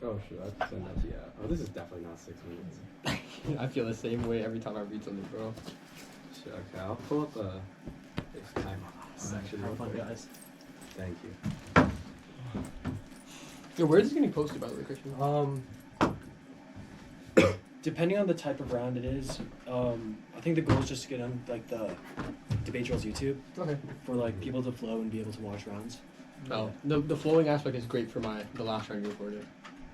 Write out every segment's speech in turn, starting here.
Oh, shit, I have to send that to you. Oh, this is definitely not 6 minutes. I feel the same way every time I read something, bro. Shit, okay, I'll pull up the FaceTime section real Have fun, quick. guys. Thank you. Yo, where is this getting posted, by the way, Christian? Depending on the type of round it is, I think the goal is just to get on like the Debate Trail's YouTube Okay. for like people to flow and be able to watch rounds. No, the flowing aspect is great for the last round you recorded.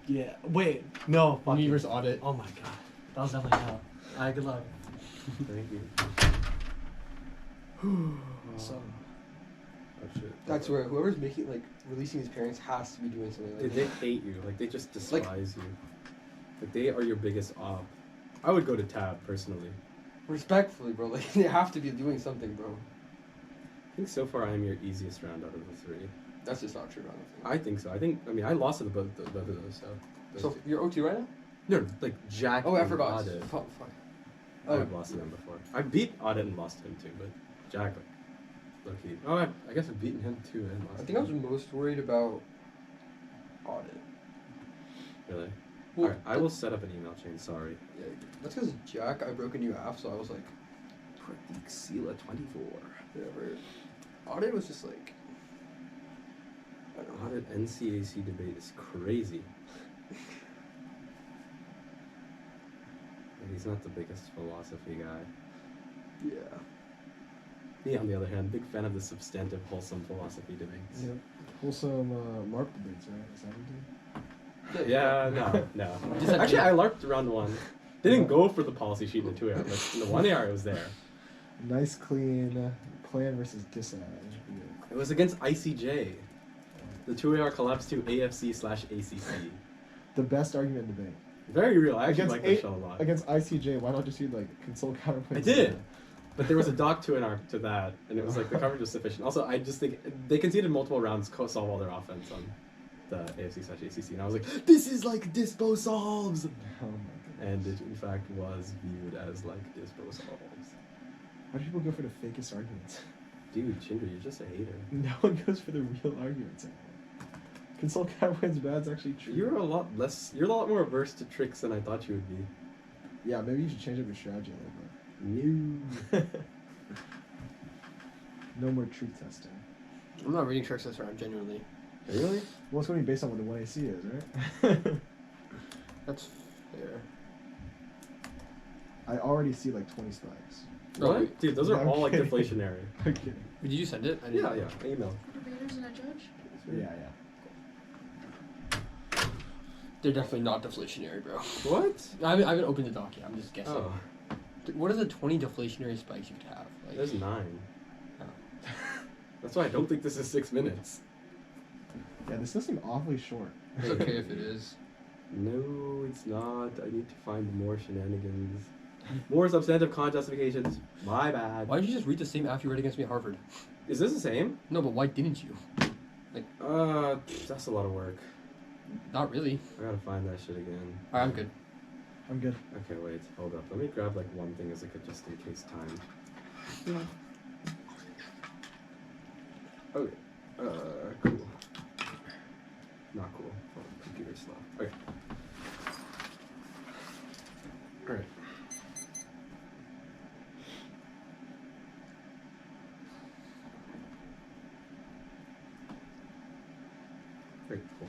Yeah. Wait. No. Fuck Me it. versus audit. Oh my god. That was definitely hell. Alright, good luck. Thank you. So. Oh, shit. That's where whoever's releasing his parents has to be doing something like They hate you. Like, they just despise you. Like, they are your biggest op. I would go to Tab, personally. Respectfully, bro. Like, they have to be doing something, bro. I think so far I am your easiest round out of the 3. That's just not true, I don't think. I think so. I mean, I lost to both of those, so. So, you're O2 right now? No, like, Jack Oh, I and forgot. Audit. Fuck. I've lost to them before. I beat Audit and lost to him, too, but Jack, like, low-key. Oh, I guess I've beaten him, too, and lost I think I to was him. most worried about audit. Really? Well, Alright, I will set up an email chain, sorry. Yeah, that's because Jack, I broke a new app, so I was like, Prateek Seela 24. whatever. Audit was just like, I don't know. Audit NCAC debate is crazy. He's not the biggest philosophy guy. Yeah. Me, on the other hand, big fan of the substantive, wholesome philosophy debates. Yeah. Wholesome LARP debates, right? Is that what Yeah, no. Just Actually, I LARPed round 1. Didn't go for the policy sheet in the 2 AR, but in the 1 AR, it was there. it? Nice, clean plan versus dissad. It was against ICJ. The 2 AR collapsed to AFC/ACC. The best argument in debate. Very real. I actually Against like this show a lot. Against ICJ, why not just use like console counterpoint? I did. But there was a doc 2 AR to that, and it was like the coverage was sufficient. Also, I just think they conceded multiple rounds, solve all their offense on the AFC/ACC, and I was like, this is like Dispo solves! Oh my And goodness. it, in fact, was viewed as like Dispo solves. Why do people go for the fakest arguments? Dude, Chinder, you're just a hater. No one goes for the real arguments anymore. Console counterpoint's bad is actually true. You're a lot more averse to tricks than I thought you would be. Yeah, maybe you should change up your strategy a little bit. No. No more truth testing. I'm not reading tricks this round, genuinely. Really? Well, it's going to be based on what the 1AC is, right? That's fair. I already see like 20 spikes. What? Dude, those are I'm all like kidding. deflationary. I'm kidding. Did you send it? I Yeah, email. Debaters and a judge? Yeah. They're definitely not deflationary, bro. What? I haven't opened the doc yet. I'm just guessing. Oh, What are the 20 deflationary spikes you could have? Like, there's 9. Oh. That's why I don't think this is 6 minutes. Yeah, this does seem awfully short. It's okay if it is. No, it's not. I need to find more shenanigans. More substantive con justifications. My bad. Why did you just read the same after you read against me at Harvard? Is this the same? No, but why didn't you? That's a lot of work. Not really. I gotta find that shit again. Alright, I'm good. I'm good. Okay, wait, hold up. Let me grab like one thing as like a just in case time. Okay. Cool. Not cool. Oh, computer's slow. Okay. Alright. Very cool.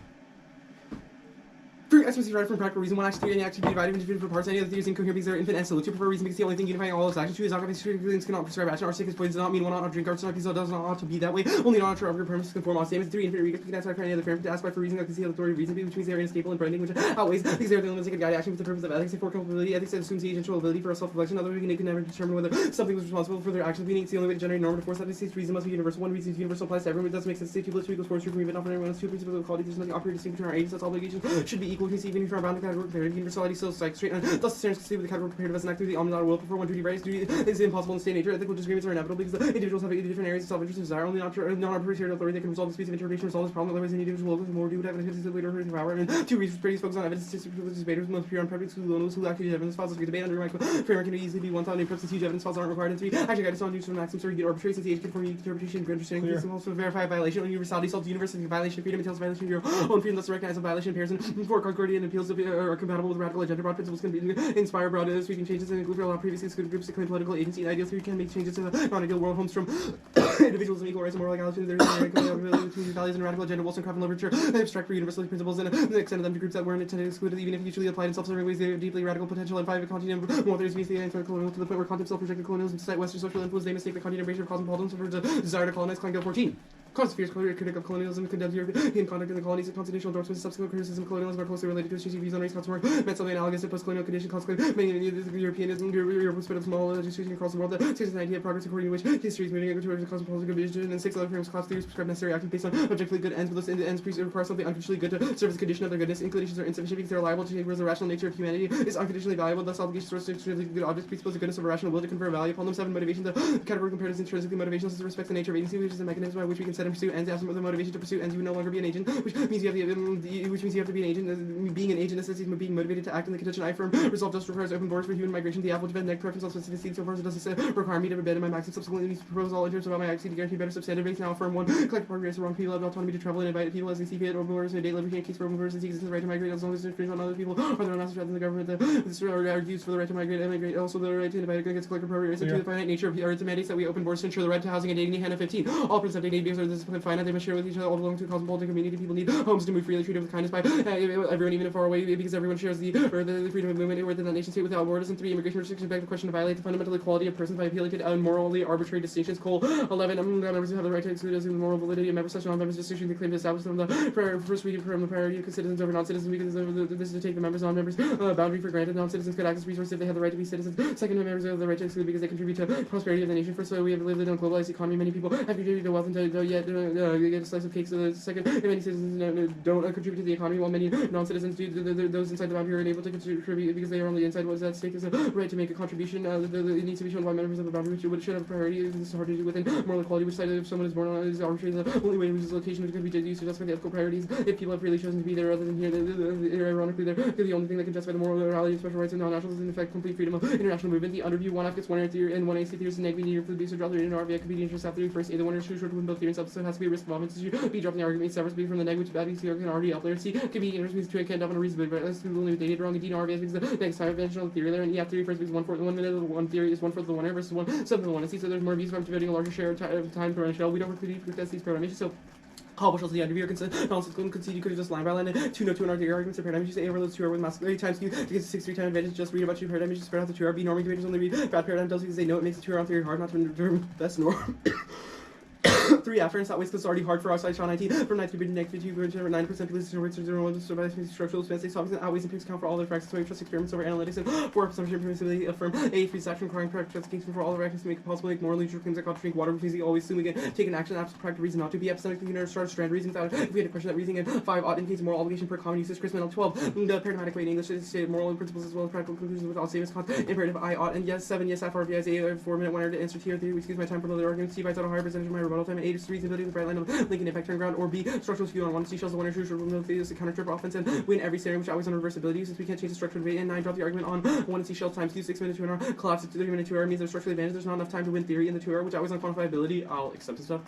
Three SMC right from practical reason. One action theory, any action can be divided into different parts. Any other theories incoherent because they're infinite and so two prefer reason because the only thing unifying all those actions. Two is not things cannot prescribe action. Or six points does not mean one ought not drink. Or does not ought to be that way. Only not true of your premises conform all statements. Three infinite reasons can ask for any other parent to ask by for reason that conceal authority reason which means they are inescapable and branding which outweighs because they are the only ones that can guide action with the purpose of ethics. For culpability, ethics assumes the agential ability for self-reflection. Otherwise, we can never determine whether something was responsible for their actions. Meaning, it's the only way to generate normative force. That is, reason must be universal. One reason is universal applies to everyone. It doesn't make sense to say two plus two equals four. True for me, but not for everyone else. Two principles of equality. There's nothing operating distinct between our agents. That's obligations should be equal. You can see even if you are bound to category comparative universality still strikes straight. And thus, the standards can see with the category comparative as an act through the omnipotent will. For one duty rights, duty is impossible in state nature. Ethical disagreements are inevitable because the individuals have different areas of self-interest and desire. Only non-arbitrary authority that can resolve disputes of interpretation resolve this problem. Otherwise, an individual will more do would have an evidence later for power. And two reasons pretty focus on evidence debaters most pure on prejudice who actually use evidence files. Debate under my framework can easily be one thought. Purposes huge evidence files aren't required. And three, actually, I just don't use from maxims or get arbitrary since the age conformity interpretation good understanding is also verify violation. Universality solves universal violation of freedom entails violation of your own freedom. Thus, recognize a violation of person. Four, Gordian appeals are compatible with radical agenda. Broad principles can be inspire broad sweeping changes and include all previously excluded groups to claim political agency and ideals. We can make changes to the non-ideal world homes from individuals and equal rights and moral equality. There's between values and radical agenda, Wollstonecraft and literature, and abstract for universalist principles, and extend them to groups that weren't intended excluded, even if usually applied in self-serving ways. They have deeply radical potential. And 5, continent more there's the anti-colonial to the point where content self-projected colonialism to cite Western social influence. They mistake the continent embrace of cosmopolitanism for the desire to colonize. Kleingill 14. Constant fierce critic of colonialism, condemns European conduct in the colonies, and constitutional endorsements, subsequent criticism of colonialism are closely related to his views on race, consumer, meant something analogous to post-colonial condition, consequently, many Europeanism, Europe was spread of small legislation across the world, that states an idea of progress according to which history is moving towards a cosmopolitan vision, and 6 other frames class theories prescribe necessary actions based on objectively good ends, but those ends require something unconditionally good to serve as a condition of their goodness. Inclinations are insufficient because they are liable to change, whereas the rational nature of humanity is unconditionally valuable, thus obligations towards extrinsically good objects presuppose the goodness of a rational will to confer value upon them. 7, motivation, the category compared as intrinsically motivations as respects the nature of agency, which is a mechanism by which we can set and pursue ends absent the motivation to pursue ends. You will no longer be an agent, which means you have to be an agent. Being an agent necessitates being motivated to act in the condition I affirm. Resolve just requires open borders for human migration. The apple to bed neck preference on specificity so far as it doesn't require me to bed in my maxim. Subsequently, these propose all in terms about my accuracy to guarantee better substantive rates. Now affirm 1, collect progress the wrong people have autonomy to travel and invite people as they see fit. Open borders and date liberty and case for open borders and exists the right to migrate as long as it's infringed on other people or their masters rather than the government. This argues for the right to migrate and immigrate. Also the right to invite against collect appropriate rates and to the finite nature of its mandates that we open borders to ensure the right to housing and dignity. Hannah 15. All persons have dignity because of this finite. They must share with each other all belong to a cosmopolitan community. People need homes to move freely, treated with kindness by everyone, even if far away, because everyone shares the freedom of movement within that nation state without borders. And 3, immigration restrictions beg the question to violate the fundamental equality of persons by appealing to morally arbitrary distinctions. 11, members have the right to exclude as the moral validity of members such non-members distinctions they claim to establish them the first reading from the priority of citizens over non-citizens because this is to take the members non-members boundary for granted. Non-citizens could access resources if they have the right to be citizens. Second, members have the right to exclude because they contribute to prosperity of the nation. First, so we have lived in a globalized economy. Many people have contributed to wealth and yet get a slice of cake. So second, many citizens don't contribute to the economy, while many non-citizens do. Those inside the boundary are unable to contribute because they are on the inside. What is at stake is a right to make a contribution. It needs to be shown by members of the boundary, which should have priority. This is hard to do within moral equality, which side if someone is born on is arbitrary. The only way in which this location can be used to justify the ethical priorities. If people have really chosen to be there rather than here, ironically, they're the only thing that can justify the moral morality of special rights of non-nationals is in effect complete freedom of international movement. The underview 1 F gets 1 A theory and 1 AC theories and negative near for the base or drop theory in RVA could be the interest theory first A. The one is true short when both theories up, so it has to be a risk of offense to be dropping the argument separate from the negative bad because can already up layer. C could be interest means to account on a reason, but let's only they did wrong. D RVA because the next time conventional theory there and EF theory first because 1/4 1 minute of the one theory is 1/4 of the 1 versus 1/7 of the 1 AC. So there's more views from devoting a larger share of time to run a shell. We don't repeat test these parameters. So how much else the interviewer concede you could have just line by line and 2 no 2 and R arguments of paradigm. You say A overloads 2R with mask 8 times Q to get 6 3 times advantage. Just read about 2 paradigms. You spread out the 2R. B norming debaters only read bad paradigm tells because they know it makes the 2R on theory hard not to determine best norm. 3 afferents that way because it's already hard for outside Sean 19 from 9 to negative 2 9% because it's 0 survival structural expense. 6 topics and outweighs and picks account for all the factors. So we trust experiments over analytics and 4 presumption permissivity affirm A 3 section requiring practice justification for all the actions to make it possible make morally true claims like drink water because we always assume we can take an action absent practical reason not to be epistemically you know start strand reasons out if we had a question that reasoning and 5 ought indicates moral obligation per common usage. Chris Mendel 12 the paradigmatic way in English is stated moral principles as well as practical conclusions with all statements imperative I ought and yes 7 yes FRVIs A 4 minute 1 hour to answer T theory excuse my time for another argument. C by total higher percentage of my rebuttal time and 8 is reasonability of the bright line of linking effect turn ground or B structural skew on 1 seashells the 1 or 2 short is a counter trip offense and win every scenario which always on reversibility since we can't change the structure of debate and 9 drop the argument on 1 seashell times 2 6 minutes 2 hour collapse to 3 minute 2 hour means there's structural advantage there's not enough time to win theory in the 2 hour which always on quantifiability I'll accept this stuff.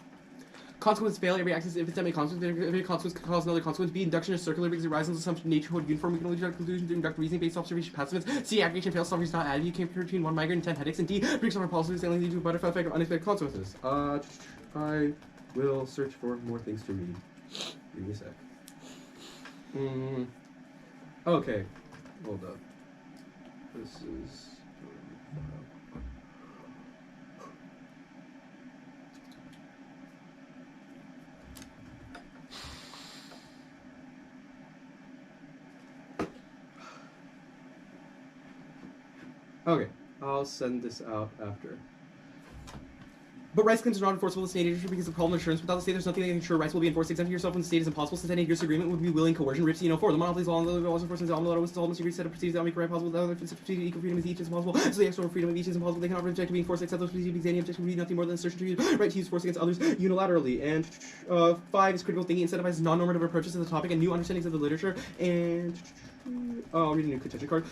Consequence fail every axis if it's semi consequence every consequence can cause another consequence. B induction is circular because it rises on assumption naturehood uniform we can only draw conclusions to induct reasoning based observation passivants. C aggregation fails solving is not added you can't between 1 migraine and 10 headaches and D breaks on our policies that lead to a butterfly effect of unexpected consequences. I will search for more things to read. Give me a sec. Okay, hold up. This is. Okay, I'll send this out after. But rights claims are not enforceable in state agency because of problem insurance. Without the state, there's nothing that can ensure rights will be enforced. Exempting yourself when the state is impossible. Since any year's agreement would be willing coercion. Rip C 4. The monopolies law and the laws enforcement is almost every set of procedures that make right possible. The other equal freedom is each is impossible. So the external freedom of each is impossible. They cannot reject being forced except those procedures because any objection would be nothing more than assertion to use right to use force against others unilaterally. And 5 is critical thinking incentivizes non-normative approaches to the topic and new understandings of the literature. And I'll read a new contention card.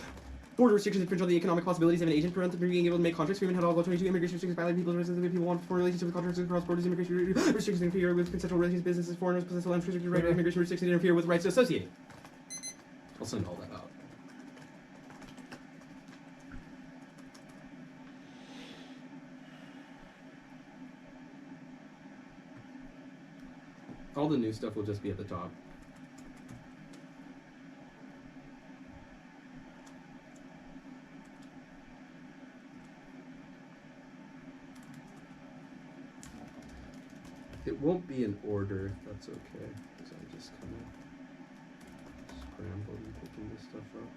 Border restrictions infringe on the economic possibilities of an agent, prevent them from being able to make contracts. Freeman had all 22 immigration restrictions violate people's rights. People want to form relationships with contracts across borders. Immigration restrictions interfere with consensual relations, businesses, foreigners, possess unrestricted right. Immigration restrictions interfere with rights to associate. I'll send all that out. All the new stuff will just be at the top. It won't be in order, if that's okay, because I just kind of scrambled and picking this stuff up.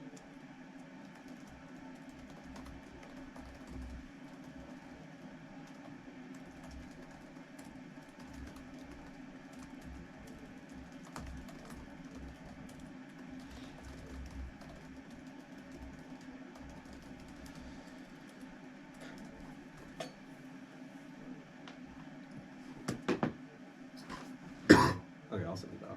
Okay, I'll send it out.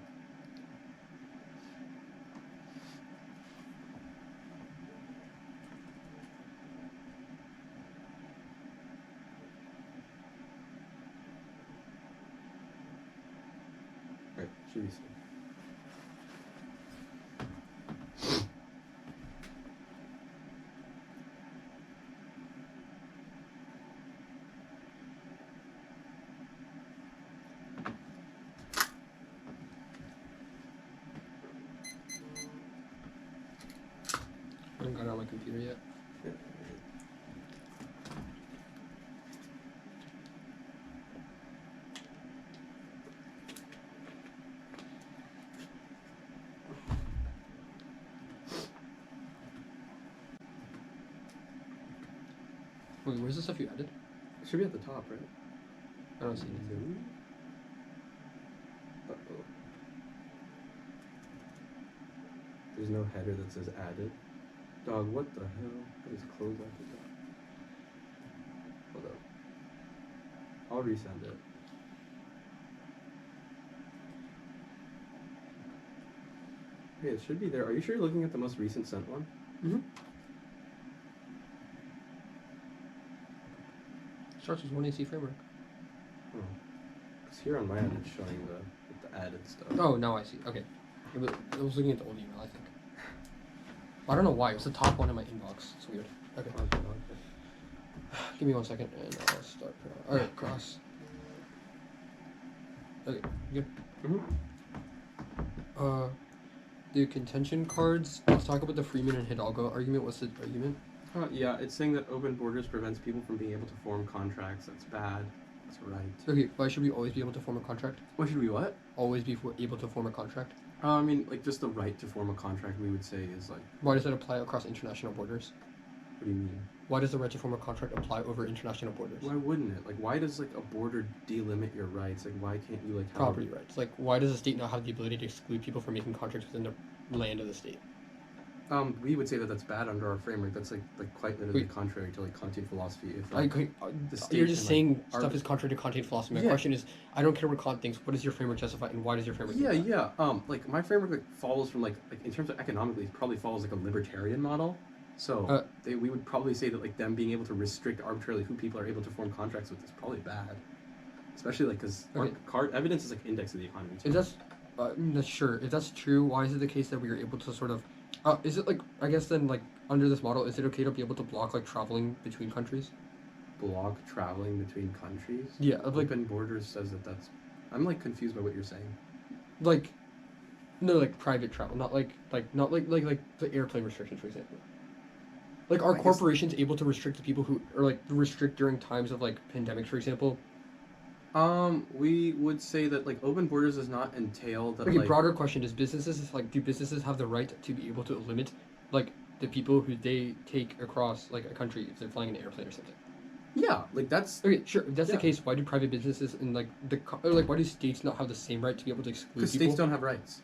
Alright, should be soon. I haven't got it on my computer yet. Yeah. Wait, where's the stuff you added? It should be at the top, right? I don't see anything. No. Uh-oh. There's no header that says added. Dog, what the hell? I just closed out the top. Hold up. I'll resend it. Okay, it should be there. Are you sure you're looking at the most recent sent one? Mm-hmm. Starts with 1AC framework. Oh. Because here on my end it's showing the added stuff. Oh, now I see. Okay. I was looking at the old email, I think. I don't know why. It was the top one in my inbox. It's weird. Okay. Okay. Give me 1 second and I'll start. Alright, cross. Okay, good. Mm-hmm. The contention cards. Let's talk about the Freeman and Hidalgo argument. What's the argument? Yeah, it's saying that open borders prevents people from being able to form contracts. That's bad. That's right. Okay, why should we always be able to form a contract? What should we what? Always be able to form a contract? I mean, like, just the right to form a contract, we would say, is like... Why does that apply across international borders? What do you mean? Why does the right to form a contract apply over international borders? Why wouldn't it? Like, why does, like, a border delimit your rights? Like, why can't you, like, have... Property rights. Like, why does the state not have the ability to exclude people from making contracts within the land of the state? We would say that that's bad under our framework. That's, like quite literally contrary to, like, Kantian philosophy. If, like, the state you're just can, saying like, stuff is contrary to Kantian philosophy. My Yeah. question is, I don't care what Kant thinks. What does your framework justify, and why does your framework? do that? Yeah. Like, my framework, like, follows from, like in terms of economically, it probably follows, like, a libertarian model. So, we would probably say that, like, them being able to restrict arbitrarily who people are able to form contracts with is probably bad. Especially, like, because evidence is, like, index of the economy, too. If that's sure. If that's true, why is it the case that we are able to sort of, is it like, I guess then, like, under this model, is it okay to be able to block, like, traveling between countries? Block traveling between countries? Yeah, like, Open borders says that that's... I'm, like, confused by what you're saying. like, no, like, private travel, not like the airplane restrictions, for example. Like, are corporations able to restrict the people who, or, like, restrict during times of, like, pandemics, for example? We would say that, like, open borders does not entail that, Okay, like... broader question, do businesses have the right to be able to limit, like, the people who they take across, like, a country if they're flying in an airplane or something? Yeah, like, that's... Okay, sure, if that's the case, why do private businesses and, like, why do states not have the same right to be able to exclude people? Because states don't have rights.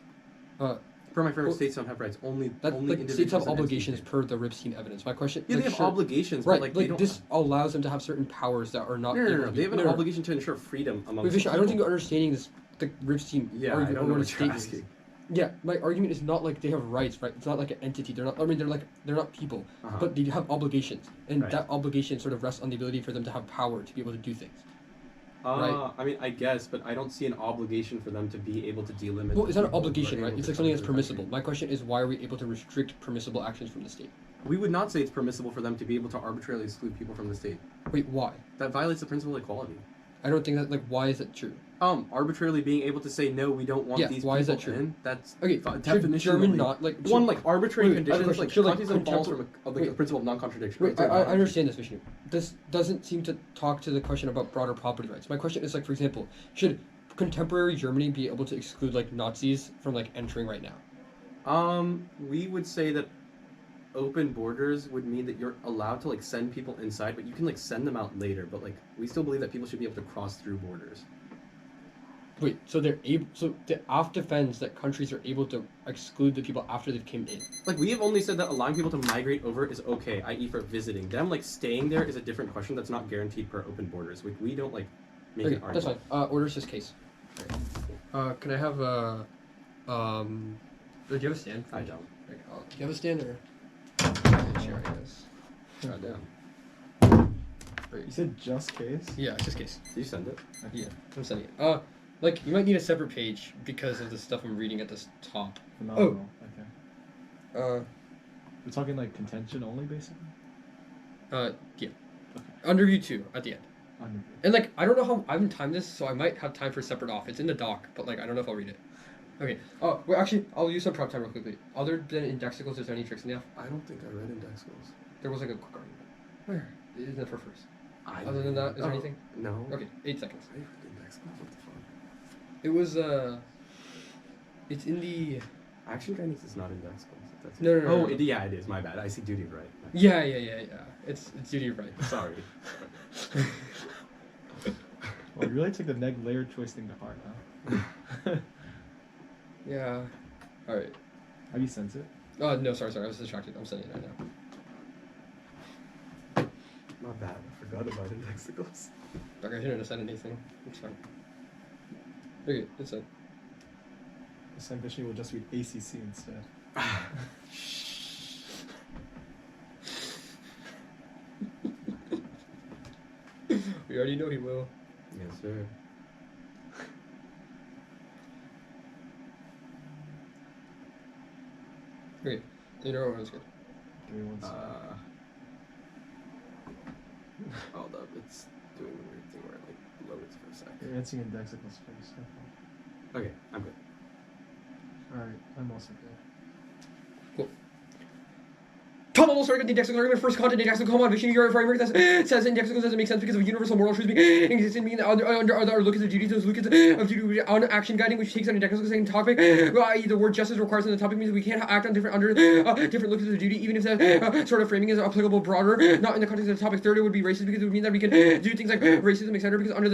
Per my framework, states don't have rights. Only individuals states have and obligations entities. per the Ripstein evidence. My question... Yeah, like, they have sure, obligations, right, but, like, like, they don't... this allows them to have certain powers that are not... No. They have an obligation to ensure freedom among Wait, Vishnu, I don't think you're understanding this, the Ripstein Yeah, I argument. don't know or what the you're state asking. is. Yeah, my argument is not like they have rights, right? It's not like an entity. They're not. I mean, they're not people, but they have obligations, and Right. that obligation sort of rests on the ability for them to have power to be able to do things. Right. I mean, I guess, but I don't see an obligation for them to be able to delimit. Well, it's not an people who are obligation, right? able It's to like something come that's to the country. permissible. My question is, why are we able to restrict permissible actions from the state? We would not say it's permissible for them to be able to arbitrarily exclude people from the state. Wait, why? That violates the principle of equality. I don't think that, like, why is that true? Arbitrarily being able to say no, we don't want Yeah, these why is people that true? in. That's Okay, should German not, like... one like arbitrary Wait, I have a conditions, question. like Should, like, Kantianism falls contempor- from the principle of non-contradiction. Wait, right? I understand this, Vishnu. This doesn't seem to talk to the question about broader property rights. My question is, like, for example, should contemporary Germany be able to exclude, like, Nazis from, like, entering right now? We would say that open borders would mean that you're allowed to like send people inside, but you can like send them out later. But like we still believe that people should be able to cross through borders. Wait, so they're able. So the AF defends that countries are able to exclude the people after they've came in. Like we have only said that allowing people to migrate over is okay, i.e. for visiting. Them like staying there is a different question that's not guaranteed per open borders. We don't like make Okay, an that's argument. fine. Orders this case. Can I have a do you have a stand? I don't. Do you have a stand or? Sure, I guess. God damn. You said just case? Yeah, just case. Did you send it? Yeah, I'm sending it. Like you might need a separate page because of the stuff I'm reading at this top. Phenomenal. Okay. Uh, We're talking like contention only, basically? yeah. Okay. Under review 2 at the end. Under- And like I don't know how I haven't timed this, so I might have time for a separate off. It's in the doc, but like I don't know if I'll read it. Okay. Oh, well, actually, I'll use some prep time real quickly. Other than indexicals, is there any tricks in the off? I don't think I read index goals. There was like a quick argument. Where? Isn't it for first? I Other than that, is there oh, anything? No. Okay, 8 seconds. I read index goals. What the fuck? It was it's in the. Action guidance is not index goals. That's No, no, no, Oh, no. yeah, it is. My bad. I see duty of right. Yeah. It's duty of right. Sorry. Well, you really took the neg layer choice thing to heart, huh? Yeah. All right. Have you sent it? Oh no, sorry. I was distracted. I'm sending it right now. My bad. I forgot about indexicals. Okay, I didn't send anything. It's fine. Okay, it's sent. The sent Vishnu will just read ACC instead. We already know he will. Yes, sir. Okay, you know one's good. Give me 1 second. Hold up. It's doing the weird thing where it like loads for a sec. You're answering indexicals first. Okay, I'm good. Alright, I'm also good. Tom almost started the indexical argument. First content indexical. Come on, Vishnu, your framework that says indexicals doesn't make sense because of universal moral truths being existing being under other look at the duties of duty on action guiding, which takes on indexicals saying topic. The word justice requires in the topic means we can't act on different different looks at the duty, even if that sort of framing is applicable broader, not in the context of the topic. Third, it would be racist because it would mean that we can do things like racism, etc. Because under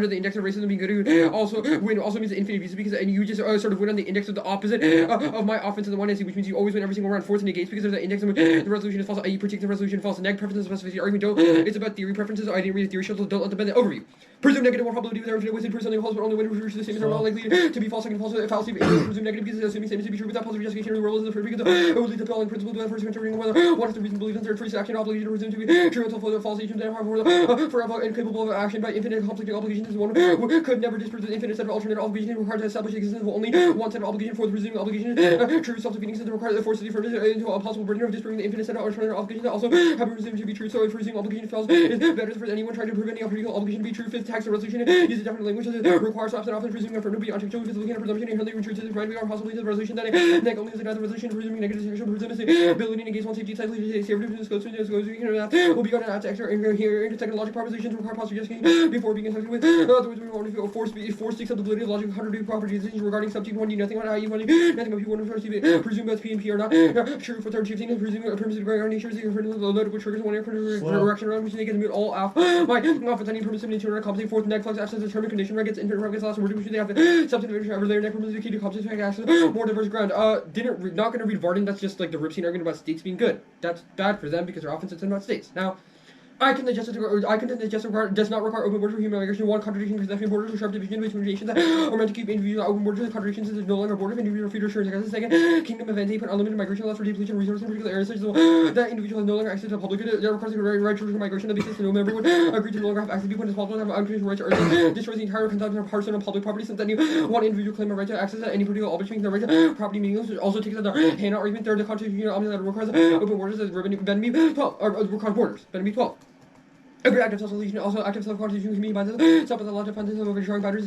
the index of racism being good, also win also means the infinite abuse because and you just sort of win on the index of the opposite of my offense in the one NC, which means you always win every single round. Fourth negates because there's the index of the resolution is false, i.e. predicting the resolution false. Neg preferences specificity argument don't. It's about theory preferences. I didn't read the theory schedule. Don't let them bend the overview. Presume negative more probability with infinite within something false, but only when reach the same is more likely to be false. Second false fallacy. Presume negative because assuming same is to be true without positive justification of the world is the first because it would lead to following principle to first interpreting whether one has the reason to believe in third first action obligation to presume to be true until further false agents and for incapable of action by infinite conflicting obligations is one who could never disprove the infinite set of alternate obligations required to establish the existence of only one set of obligation for the presuming obligation true self-defeating set requires the force of the affirmative into a possible burden of disproving the infinite set of alternate obligations that also have been presumed to be true. So if presuming obligation fails, it's better for anyone trying to prove any particular obligation to be true. Fifth, text or resolution use a definite language that requires often presuming affirmative to be untouchable because looking at presumption inherently returns to the right we are possibly to the resolution that neg only is the resolution presuming negative sexual presumption ability negates one safety tightly to say everything goes will be got to extra here into technological propositions require positive justification before being affected with other words we want to force to accept the validity of logical contradictory properties regarding subject 1D nothing on IE 1 nothing of P1 and first presume both P and P are not true for third shifting presume permissive gray nature is loaded with triggers one air direction around which they get to mute all off my often any permissive nature and compensating fourth neg flux absence determined condition gets infinite gets last word which they have substantive ever layer neg permissive key to compensate access more diverse ground not going to read Varden. That's just like the rip scene argument about states being good. That's bad for them because they're often sits in about states now. I can digest does not require open borders for human migration. One contradiction because borders are sharp division between nations that are meant to keep individual open borders. Contradictions is no longer border of individual freedom assurance. Against the second kingdom of Vente put unlimited migration laws for depletion of resources in particular areas such as that individual has no longer access to public good. That requires the right to migration that basis no member would agree to no longer have access to people as possible to have unconditional right to earth. Destroys the entire consumption of personal and public property since that one individual claim a right to access to any particular object means the right to property meaningless. It also takes the hand argument there the Constitution that requires open borders as Ben 12 or requires borders. Ben 12. Every active self-solution, also active self-constitution, community minds, stop with a lot of funds over destroying boundaries,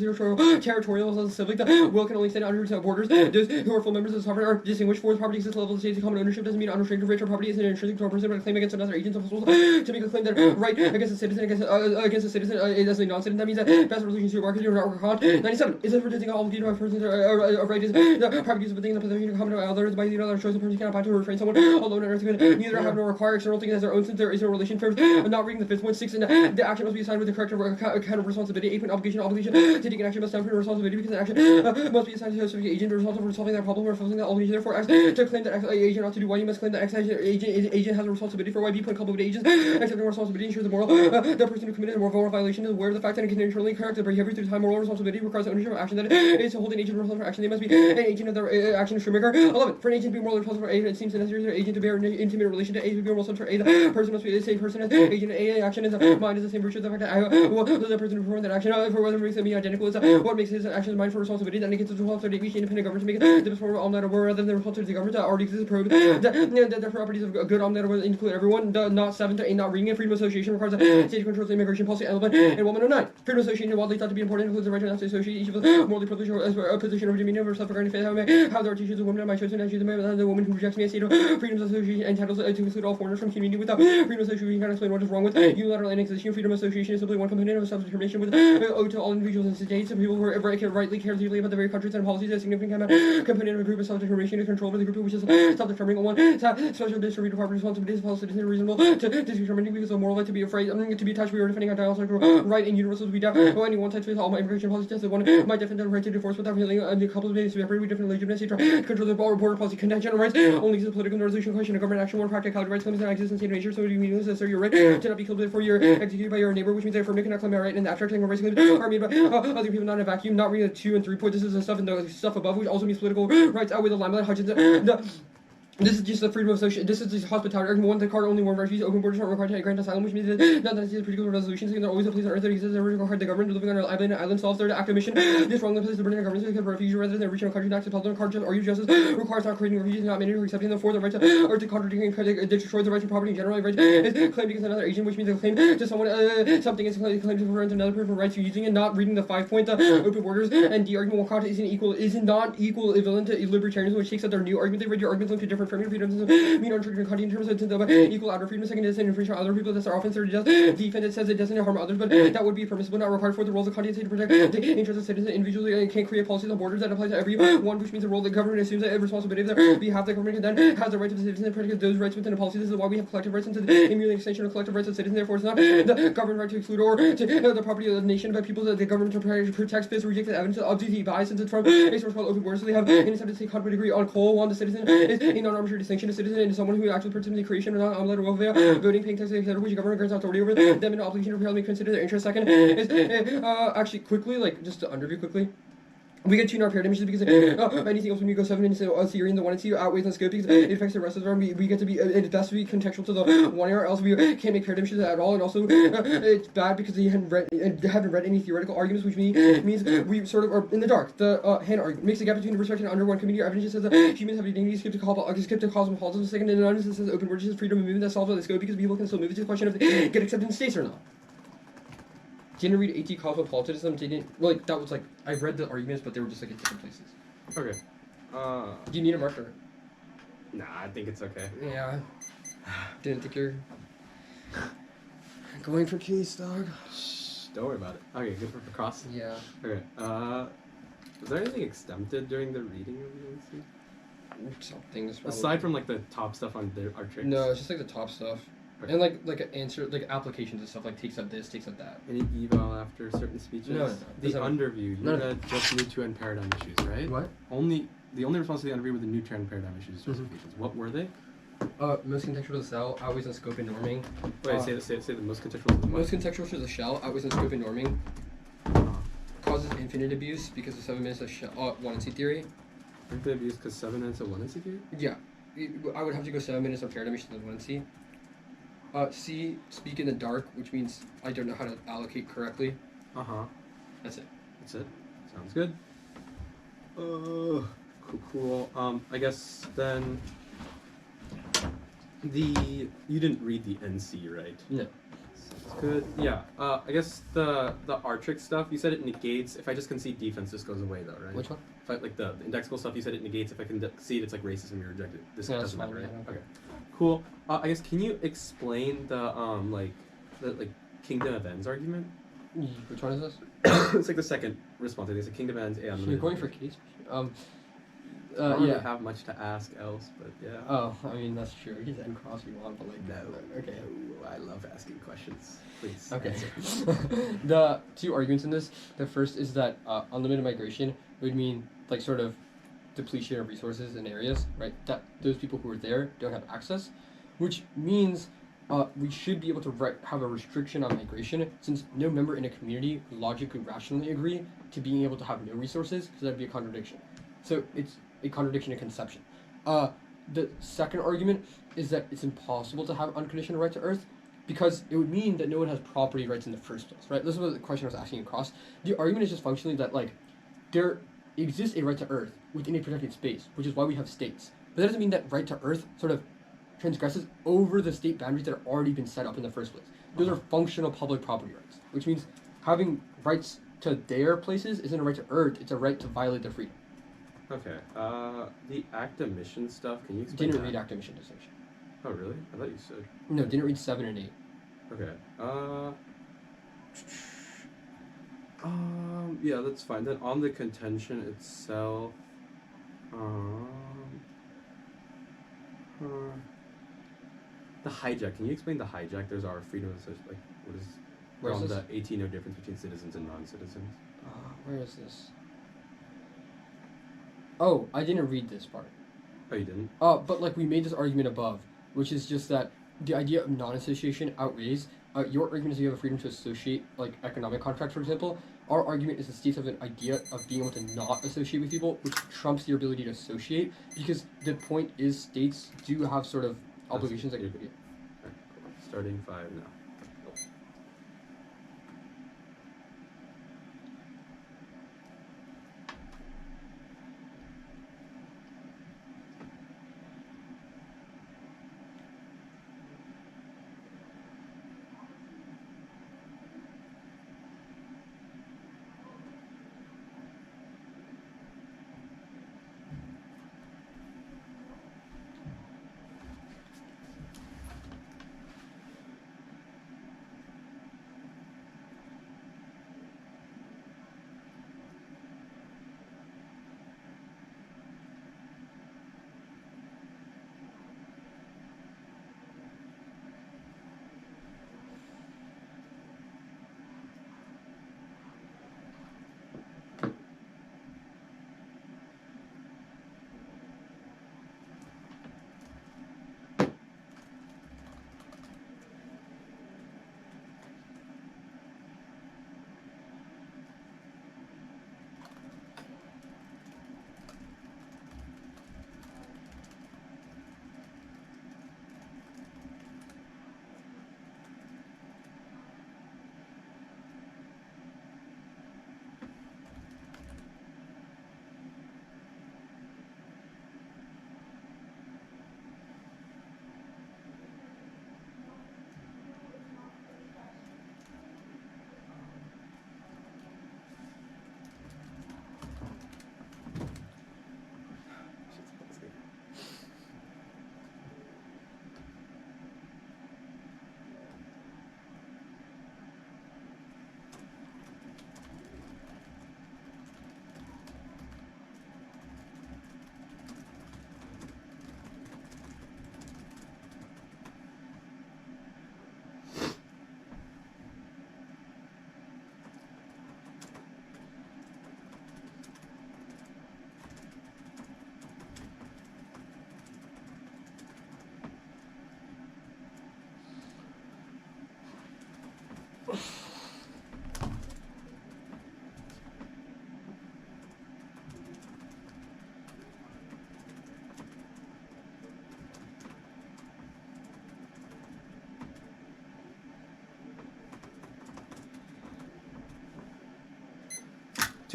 territorial, as civic, the will can only stand under borders. Those who are full members of the sovereign are distinguished for property exists level of states. Common ownership doesn't mean unrestricted right or property is an intrinsic to a person, but a claim against another agent of to make a claim that right against a citizen, against a citizen as a non-citizen. That means that best resolution to market or not work 97 is a protecting all obligated by persons of right is the private use of a thing in the possession of common to others by the other choice of person cannot buy to refrain someone alone on earth neither have nor require external things as their own since there is no relation terms. Not reading the fifth one, 6 and the action must be assigned with the correct kind of responsibility. 8 point obligation to take an action must stand for responsibility because an action must be assigned to a specific agent responsible for solving that problem or fulfilling that obligation. Therefore, X to claim that X agent ought to do Y, you must claim that X agent has a responsibility for Y. B point coupled with agents accepting responsibility ensures the moral the person who committed a moral violation is aware of the fact that it can internally correct the behavior through time. Moral responsibility requires ownership of action that is to hold an agent responsible for action. They must be an agent of the action shoemaker. 11 for an agent to be morally responsible for A, it seems necessary for an agent to bear an intimate relation to A to be responsible for A. The person must be the same person as agent A. Action is mind is the same virtue of the fact that the person who performed that action for whether it makes them be identical is what makes his actions mind for responsibility that negates the responsibility of independent government to make it the form of omnet rather than the responsibility of the government that already exists approved that the properties of good omnet will include everyone. Not 7 to 8 not reading it. Freedom of association requires a state controls the immigration policy element and 109. Freedom of association widely thought to be important includes the right to not to associate each of the morally privileged or position of dominion over self-regarding faith how there are teachers of women of my chosen and she's the woman who rejects me a state of freedom of association entitles to include all foreigners from community without freedom of association can explain what is wrong with unilateral annexation. Freedom of association is simply one component of self-determination with owed to all individuals and states and people who are rightly care deeply about the very countries and policies that significant component of a group of self-determination is control over the group which is self-determining. One special distributed property responsibilities fellow citizens are reasonable to determining because of moral right to be afraid to be attached we are defending our dialogical right and universal to be down any one side with all my immigration policy tests one might defend the right to divorce without feeling a couple of days to be afraid we defend legitimacy to control the border policy contention rights only is a political resolution question of government action one practicality rights claims that exist in state nature so you mean this your right to not be killed before you're executed by your neighbor which means they affirm cannot claim our right and the abstract thing rights claims are made by other people not in a vacuum not reading the 2 and 3 point this is the stuff and the stuff above which also means political rights outweigh the limelight Hutchins this is just the freedom of association. This is just hospitality. Argument 1, the card only one refugees. Open borders are required to grant asylum, which means that not that it's a particular resolution. Saying there always a place on earth that exists that requires the government living on an island solves their active mission. This wrongly places the burden on governments because refugees rather than regional countries not to tell them card just or use justice requires not creating refugees not mandatory accepting them for the right to or to contradicting destroy the rights of property in general. Right is claimed against another agent, which means they claim to someone something is claimed to prevent another person from rights using it. Not reading the 5 point open borders and D argument Walcott isn't not equivalent to libertarianism, which takes out their new argument. They read your arguments into different framing freedoms. Mean untriggered content in terms of equal outer freedom. Second is infringement on other people that are often served just defend. It says it doesn't harm others, but that would be permissible, not required for the role of content to protect the interests of citizens individually. Can't create policies on borders that apply to everyone, which means the role the government assumes that responsibility of their behalf. The government can then has the right of the citizen to protect those rights within a policy. This is why we have collective rights into the immediate extension of collective rights of citizens. Therefore, it's not the government right to exclude or to the property of the nation by people that the government protects this rejected evidence of objective bias since it's from a source called open borders. So they have an incentive to take conflict degree on coal. One, the citizen is a non-arbitrary distinction. A citizen is someone who actually participates in the creation of non-omelette or welfare, voting, paying taxes, etc., which the government grants authority over them and obligation to apparently consider their interest. Second is actually quickly, like just to underview quickly. We get 2 in our paradigm because anything else when you go 7 into theory and the 1 and 2 outweighs the scope because it affects the rest of the room. We get to be it's best to be contextual to the 1 or else we can't make paradigm shifts at all. And also it's bad because they haven't read any theoretical arguments, which means we sort of are in the dark. The hand argument makes a gap between the perspective and under one community. Our evidence says that humans have a dignity skip to cosmopolitanism. Second and none says open words is freedom of movement that solves the scope because people can still move. It's a question of they get accepted in states or not. Didn't read AT cosmopolitanism. Didn't like that was like I read the arguments, but they were just like in different places. Okay. Do you need a marker? Nah, I think it's okay. Yeah. Didn't think you're going for case, dog. Shh, don't worry about it. Okay, good for cross. Yeah. Okay. Was there anything exempted during the reading of the NC? Some things. Aside from like the top stuff on our tricks. No, it's just like the top stuff. Okay. And like an answer, like applications and stuff, like takes up this, takes up that. Any eval after certain speeches? No. The underview. You read just new trend paradigm issues, right? What? The only response to the underview were the new trend paradigm issues justifications. What were they? Most contextual to the cell outweighs on scope and norming. Wait, say the most contextual. To the Most contextual to the shell outweighs on scope and norming. Causes infinite abuse because of 7 minutes of onency theory. Infinite abuse because 7 minutes of onency theory? Yeah. I would have to go 7 minutes of paradigm to the onency. C, speak in the dark, which means I don't know how to allocate correctly. That's it. That's it. Sounds good. Cool. I guess then you didn't read the NC, right? No. Sounds good. Yeah. I guess the Artric stuff, you said it negates. If I just concede defense, this goes away though, right? Which one? If I, like the indexical stuff, you said it negates. If I can concede, it's like racism, you reject it. This Yeah, doesn't that's matter, fine, right? yeah, Okay. Cool. I guess can you explain the kingdom of ends argument? Which one is this? It's like the second response. I think it's a kingdom ends and You're going for case? I don't really Yeah. have much to ask else, but yeah. Oh, I mean, that's true. He's N cross you want, but like, No. okay. No, I love asking questions. Please. Okay. answer. The two arguments in this, the first is that unlimited migration would mean like sort of depletion of resources in areas, right? That those people who are there don't have access, which means we should be able to have a restriction on migration since no member in a community would logically rationally agree to being able to have no resources, so that'd be a contradiction. So it's a contradiction in conception. The second argument is that it's impossible to have unconditional right to Earth because it would mean that no one has property rights in the first place, right? This is what the question I was asking across. The argument is just functionally that like there exists a right to Earth within a protected space, which is why we have states. But that doesn't mean that right to Earth sort of transgresses over the state boundaries that have already been set up in the first place. Those are functional public property rights, which means having rights to their places isn't a right to Earth, it's a right to violate their freedom. Okay. The act of mission stuff. Can you explain? Didn't that? read active mission distinction. Oh really? I thought you said. No, didn't read 7 and 8. Okay. Yeah, that's fine. Then on the contention itself, the hijack. Can you explain the hijack? There's our freedom of association. Like, what is? Where's on this? the 18 no difference between citizens and non-citizens. Where is this? Oh, I didn't read this part. Oh, you didn't? But like we made this argument above, which is just that the idea of non-association outweighs your argument is you have a freedom to associate, like economic contracts, for example. Our argument is the states have an idea of being able to not associate with people, which trumps your ability to associate, because the point is states do have sort of obligations that Okay, cool. Starting 5 now.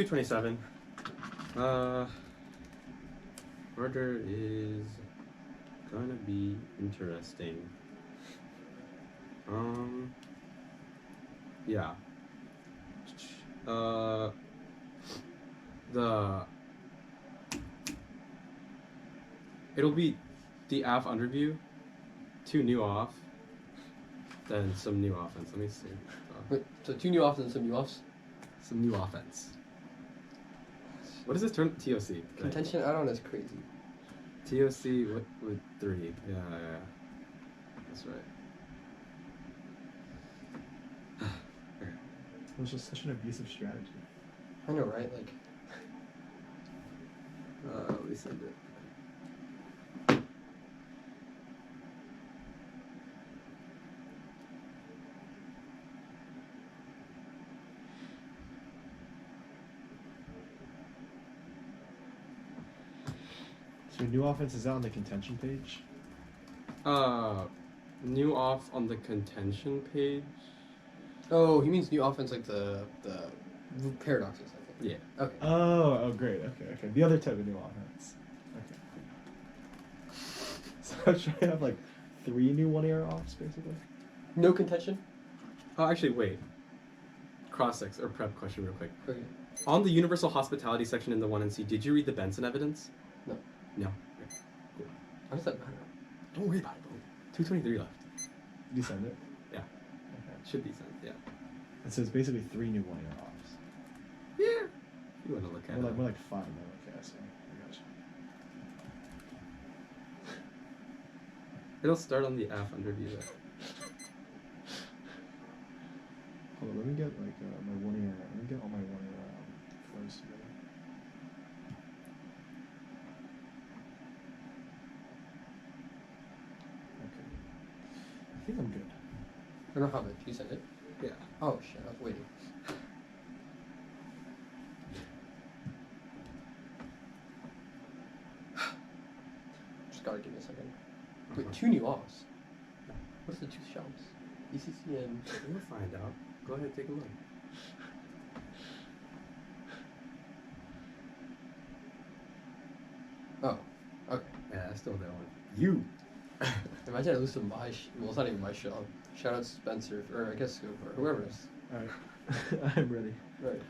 227. Order is gonna be interesting. Yeah. It'll be the AF underview, 2 new off, then some new offense. Let me see. Wait, so 2 new offs and some new offs? Some new offense. What is this term? TOC. Right? Contention add-on is crazy. TOC with 3. Yeah. That's right. It was just such an abusive strategy. I know, right? Like, Let me send it. So new offense is out on the contention page. New off on the contention page. oh, he means new offense, like the paradoxes, I think. Yeah. Okay. Oh, great. Okay. The other type of new offense. Okay. So I should have like 3 new 1-AR offs, basically. No contention? Oh, actually, wait. Cross-sex or prep question real quick. Okay. On the universal hospitality section in the 1NC, did you read the Benson evidence? No. No. Okay. Cool. How does that matter? Don't worry about it, bro. 223 left. Did you send it? Yeah. Okay. Should be sent, yeah. And so it's basically 3 new 1-AR offs. Yeah. You want to look at it. More like 5 now. Okay, I see. I gotcha. It'll start on the AF underview there. Hold on, let me get like my 1-AR. Let me get all my 1-AR flows together. Okay. I think I'm good. I don't have it. You sent it? Yeah. Oh, shit. I was waiting. Just gotta give me a second. Wait, 2 new offs? What's the 2 shells? ECC and... We'll find out. Go ahead, take a look. Oh, okay. Yeah, I still don't want you. Imagine I lose to my well, it's not even my shell. Shout out Spencer, or I guess whoever it is. Alright. I'm ready. Right,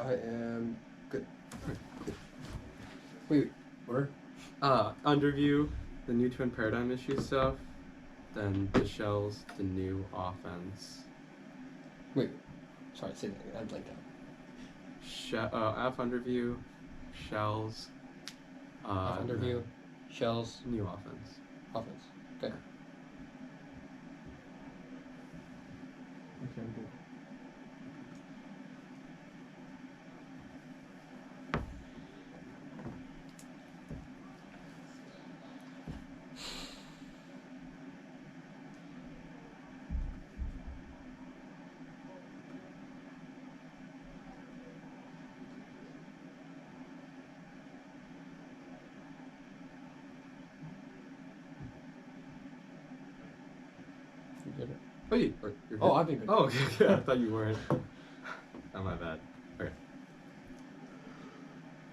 I am good. Wait, where? Underview, the new twin paradigm issue stuff, then the shells, the new offense. Wait, sorry, say that again. I blanked out. AF underview, shells, Underview, shells, new offense. offense. Okay. Okay, I'm good. You did it. Oh, you're good. Oh, I've been good. Oh, okay. I thought you weren't. Oh, my bad. Okay.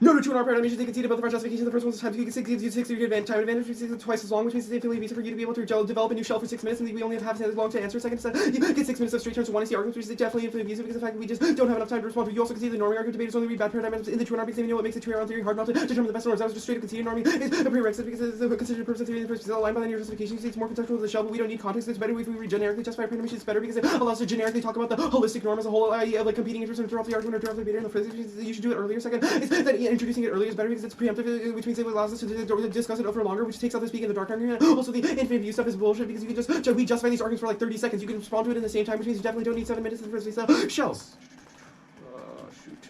No, to 2 hour paradigm, you should take conceded about the first justification. The first one is time to gives you 6 time advantage, which is twice as long, which means it's infinitely easy for you to be able to develop a new shell for 6 minutes, and we only have half as long to answer a second. So you get 6 minutes of straight turns to 1 arguments, which is definitely infinitely abusive because of the fact that we just don't have enough time to respond to. You also concede the norming argument debaters only read bad paradigms in the 2 hour because you know what makes a 2 hour theory hard not to determine the best norms. That was just straight up conceded norming is a prerequisite because it's a considered purpose of theory in the first place. Aligned by the justification, it's more contextual to the shell, but we don't need context. It's better if we generically justify paradigm. It's better because it allows us to generically talk about the holistic norm as a whole, i.e. like competing interests and throughout the argument or throughout the debate. And the phrase you should do it earlier. Second is that introducing it earlier is better because it's preemptive, which means it allows us to discuss it over longer, which takes out the speak in the dark argument. Also, the infinite view stuff is bullshit because you can just we justify these arguments for like 30 seconds. You can respond to it in the same time, which means you definitely don't need 7 minutes in the first place. Shells. Shoot.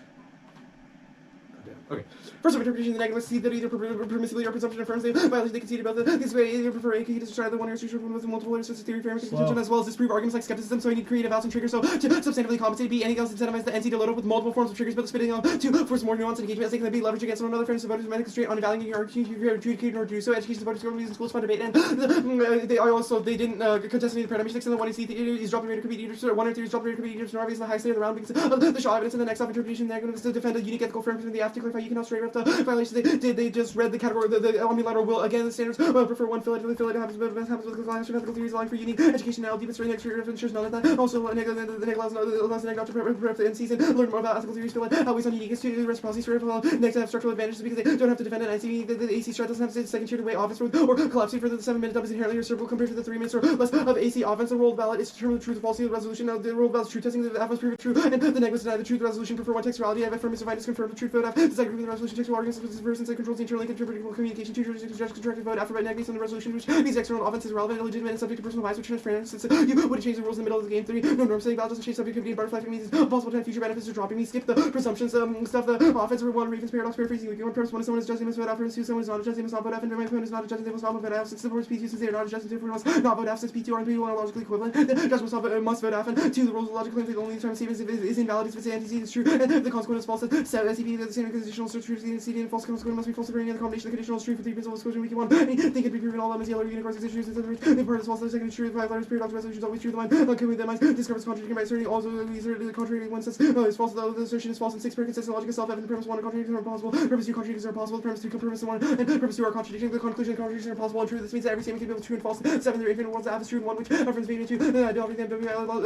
Goddamn. Okay. First interpretation, the negative see that either permissibly or presumption affirms the violation they concede about this way either prefer a key to describe the one or two with multiple layers such as theory, framework, contention, as well as disprove arguments like skepticism. So you need creative outs and triggers. So to substantively compensate, B, anything else incentivize the NC to load up with multiple forms of triggers, but spitting on to force more nuance and engagement as they can be leveraged against one another. Fairness of voters, medical constraint on evaluating your adjudicated or do so. Education voters, government schools fund debate, and they didn't contest any of the paradigm 6 and the one is dropping rate of competing one or three is dropping rate of competing is the highest rate of the round because of the Shaw evidence and the next interpretation. Negative is to defend a unique ethical framework from the after clarify you cannot straight up the violations. They just read the category the omnilateral will again the standards prefer one fill it happens with class ethical theories allowing for unique educationality but straight extra ensures none of that. Also the neg allows the neg to prep the NCs and learn more about ethical theories fill it always on uniqueness to reciprocity next to have structural advantages because they don't have to defend an IC the AC strat doesn't have to second tier to weigh office or collapsing for the 7-minute dub is inherently reservable compared to the 3 minutes or less of AC offense. The rolled ballot is to determine the truth or falsity of the resolution. The rolled ballot is true testing the F must prove it true and the neg must deny the truth. The resolution prefer one textuality. I have affirmative defined confirm the truth vote F disagree with the resolution textual arguments of this version that controls the internal link interpretable communication. Two jurisdictions judge contracted vote after by neg based on the resolution which means external offense is relevant and legitimate and subject to personal bias which transference since you would change the rules in the middle of the game. 3 no norm setting ballot doesn't change subjectivity and butterfly means it's possible to have future benefits to dropping me skip the presumptions stuff the offense or one Ravens paradox paraphrasing weak one premise one is someone is judging must vote after and someone is not adjusting must not vote F and my opponent is not adjusting they must not vote F since the words P2 since they are not adjusting therefore must not vote F since P2 and P1 are logically equivalent judge must vote F and 2 the rules of logic claim the only term statement is invalid if its antecedent is true and the consequent is false. 7 SCP the standard conditional search true antecedent and false consequent must be false for any other combination of the conditional is true for 3 principles question weak 1 anything can be proven all lemons yellow unicorns is true since the part is false the second is true the 5 letters paradox resolution is always true the one can we then discovers contradicting by asserting also the contrary one says is false the assertion is false and 6 per consistent logic is self-evident premise 1 contradictions are possible premise 2 contradictions are possible premise 3 premise 1 and premise 2 are contradicting the conclusion contradictions are possible and true. This means that every statement can be true and false. 7 there are infinite worlds that have is true and 1 which affirms being 2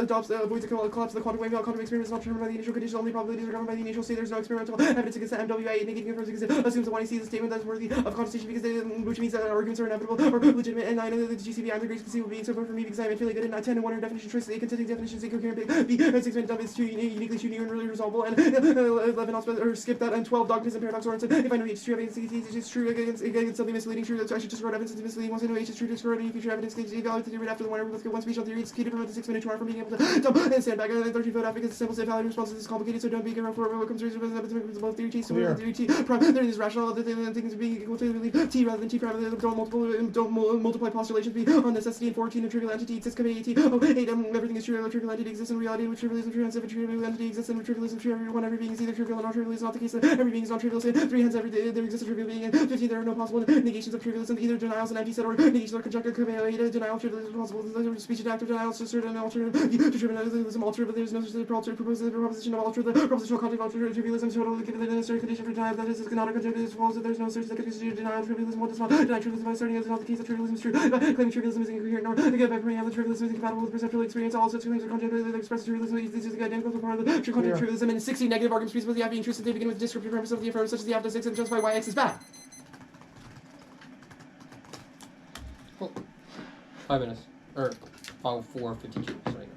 adopts avoids the collapse of the quantum wave quantum experiment is not determined by the initial conditions only probabilities are governed by the initial state. There's no experimental evidence against MWI negating inference because it assumes that when I see the statement that is worthy of contestation because which means that arguments are inevitable or legitimate. And 9 the GCB I'm the greatest conceivable being so for me because I'm infinitely good and 10 and 1 are definition choices 8 contending definitions incoherent B 6 minute dumb is 2 uniquely 2 new and really resolvable and 11 also or skip that and 12 dogmatism paradox or if I know H is true evidence is true against something misleading true so I should just write evidence is misleading once I know H is true discard any future evidence can evaluate the theory after the one let's go one speech on theory it's key to prevent the 6 minute tomorrow from being able to dump and stand back and 13 vote out because the simple valid response is complicated so don't be careful for what comes to principle theory T so theory T prime there is rational other than things being equal to believe T rather than T prime don't multiply postulations B on necessity and 14 a trivial entity exists coming 8 everything is true a trivial entity exists in reality which trivialism true and 7 trivial entity exists in trivialism true everyone every being is either trivial or non-trivial is not the case every being is non-trivial 3 hence every there exists a trivial being and 15 there are no possible negations of trivialism either denials and empty set or negations or conjecture denial of trivialism is possible speech and active denials to certain alternative to trivialism alter but there is no such proposition of alter the propositional content of alter trivialism is totally given the necessary condition for denial that is cannot conjecture is false that there is no such condition to denial trivialism what does not deny trivialism by starting as not the case that trivialism is true claiming trivialism is incoherent nor again by pointing out that trivialism is incompatible with perceptual experience all such claims are conjecture that express trivialism this is the identical to part of the true content of trivialism and 60 negative arguments presupposed the being true since they begin with the descriptive premise of the affirmative such as the after 6 and justify why X is bad. Cool. 5 minutes or 4:52 right now.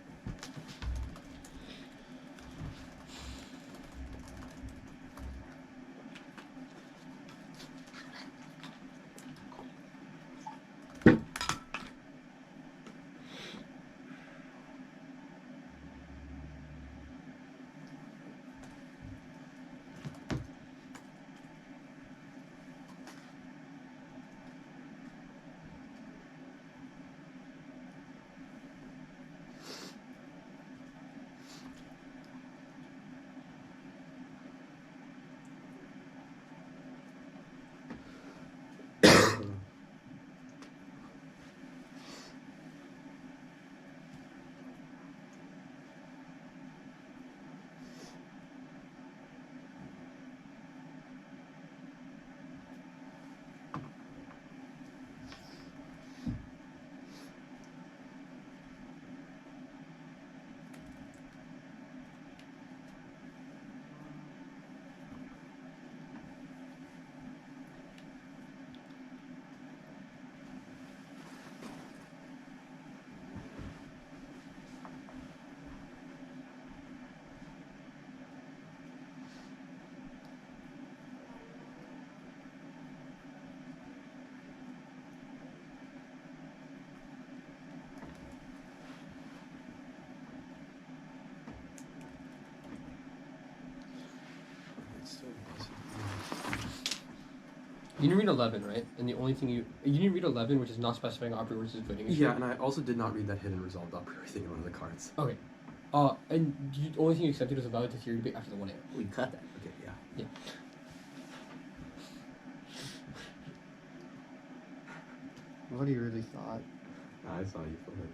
You need to read 11, right? And the only thing you need to read 11, which is not specifying a priori versus voting issue. Yeah, and I also did not read that hidden resolved a priori thing in one of the cards. Okay. And the only thing you accepted was a valid theory debate after the 1 a.m. We cut that. Okay, yeah. Yeah. What do you really thought? I saw you for it.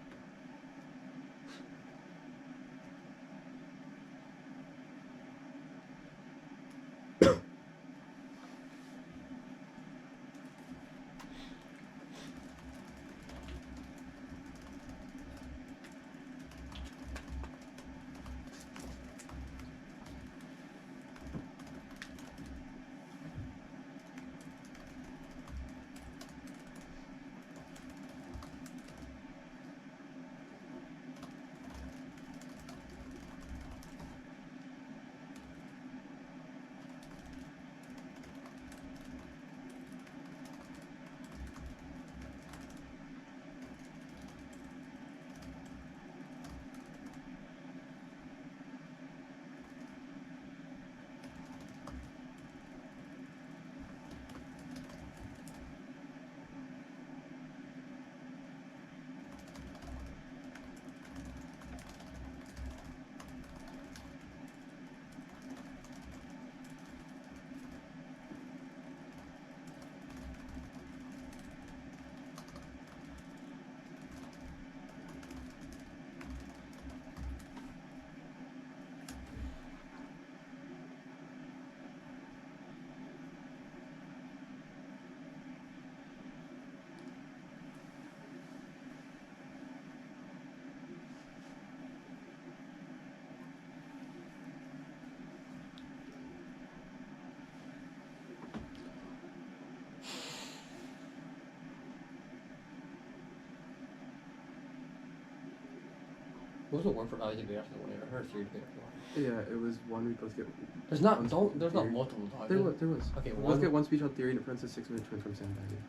What was the one for valid debate after the 1 a.m.? I heard theory debate after the 1 a.m. Yeah, it was one we both get. There's not one don't there's not theory. multiple talk. There was. Okay, We one. both get one speech on theory and apprentice 6-minute twin from sandbagging.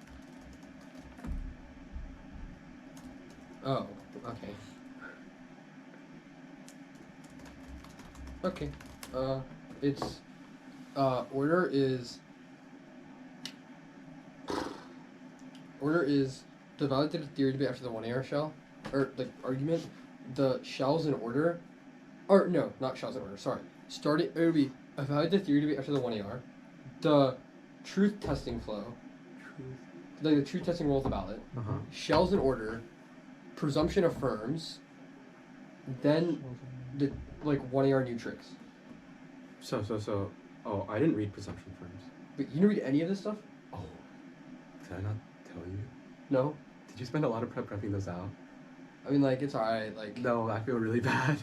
Oh, okay. Okay. It's order is the validated theory debate after the 1 AR shell, or like argument, the shells in order, or no, not shells in order. Sorry, starting it would be a validated theory debate after the 1 AR, the truth testing flow, like the truth testing roll of the ballot, shells in order, presumption affirms, then the like 1 AR new tricks. So. Oh, I didn't read presumption firms. But you didn't read any of this stuff? Oh, did I not tell you? No. Did you spend a lot of prep prepping those out? I mean, like, it's alright, like... No, I feel really bad.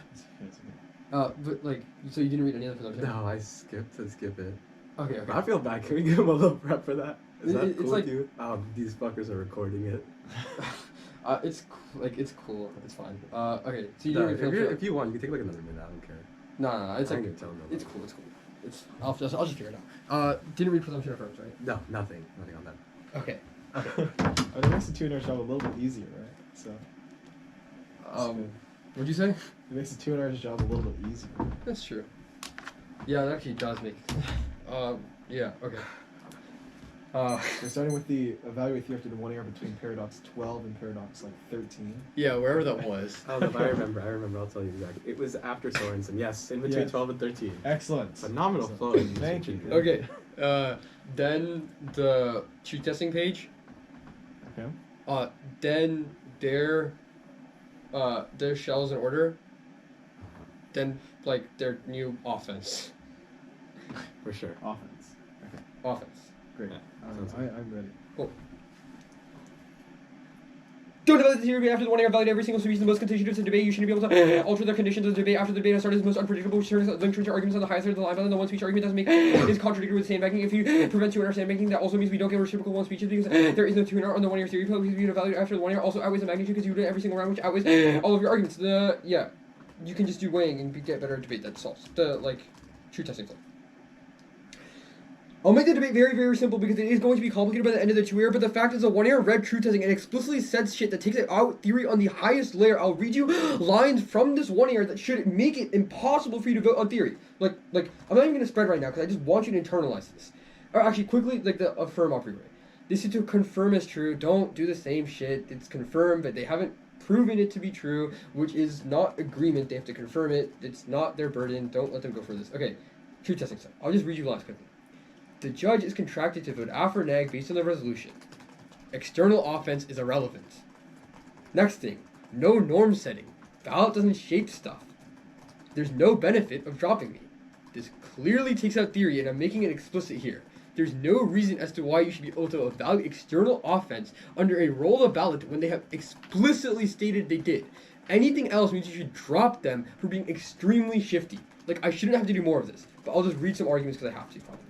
But, like, so you didn't read any of the presumption? No, I skipped to skip it. Okay, okay. I feel bad. Can we give him a little prep for that? Is that It's cool like- with you? These fuckers are recording it. It's cool. It's fine. Okay, so you No, didn't read presumption... if you want, you can take like another minute. I don't care. No, it's I like... ain't gonna tell them. It's cool. I'll just figure it out. Didn't read presumption affirms, right? No, nothing on that. Okay. It makes the tuner's job a little bit easier, right? So What'd you say? it makes the tuner's job a little bit easier. That's true. Yeah, it actually does make... yeah, okay. We're starting with the evaluate theory after the 1 AR between paradox 12 and paradox 13. Yeah, wherever that was. Oh, no, I remember. I'll tell you exactly. It was after Sorensen. Yes, in between Yes. 12 and 13. Excellent. Phenomenal flow. Thank you. Okay. Then the truth testing page. Okay. Then their shells in order. Then like their new offense. For sure. Offense. Okay. Offense. Great. Yeah, sounds I'm ready. Cool. Don't develop the theory after the 1 AR validate every single speech in the most contentious of debate. You shouldn't be able to alter the conditions of the debate after the debate has started. The most unpredictable, which turns linked to arguments on the highest side of the line. But then the one speech argument doesn't make is contradictory with sandbagging. If you prevent 2 AR sandbagging, that also means we don't get reciprocal one speeches because there is no 2 AR on the 1 AR theory. Because you evaluate after the 1 AR also outweighs the magnitude because you do it every single round, which outweighs all of your arguments. You can just do weighing and get better at debate. That solves the true testing flow. I'll make the debate very, very simple because it is going to be complicated by the end of the 2 AR, but the fact is the 1 AR read true testing and explicitly says shit that takes it out theory on the highest layer. I'll read you lines from this 1 AR that should make it impossible for you to vote on theory. I'm not even going to spread right now because I just want you to internalize this. Or actually, quickly, like the affirm off freeway. This is to confirm as true. Don't do the same shit. It's confirmed, but they haven't proven it to be true, which is not agreement. They have to confirm it. It's not their burden. Don't let them go for this. Okay, truth testing stuff. I'll just read you last quickly. The judge is contracted to vote aff or neg based on the resolution. External offense is irrelevant. Next thing, no norm setting. Ballot doesn't shape stuff. There's no benefit of dropping me. This clearly takes out theory, and I'm making it explicit here. There's no reason as to why you should be able to evaluate external offense under a roll of ballot when they have explicitly stated they did. Anything else means you should drop them for being extremely shifty. Like, I shouldn't have to do more of this, but I'll just read some arguments because I have to, probably.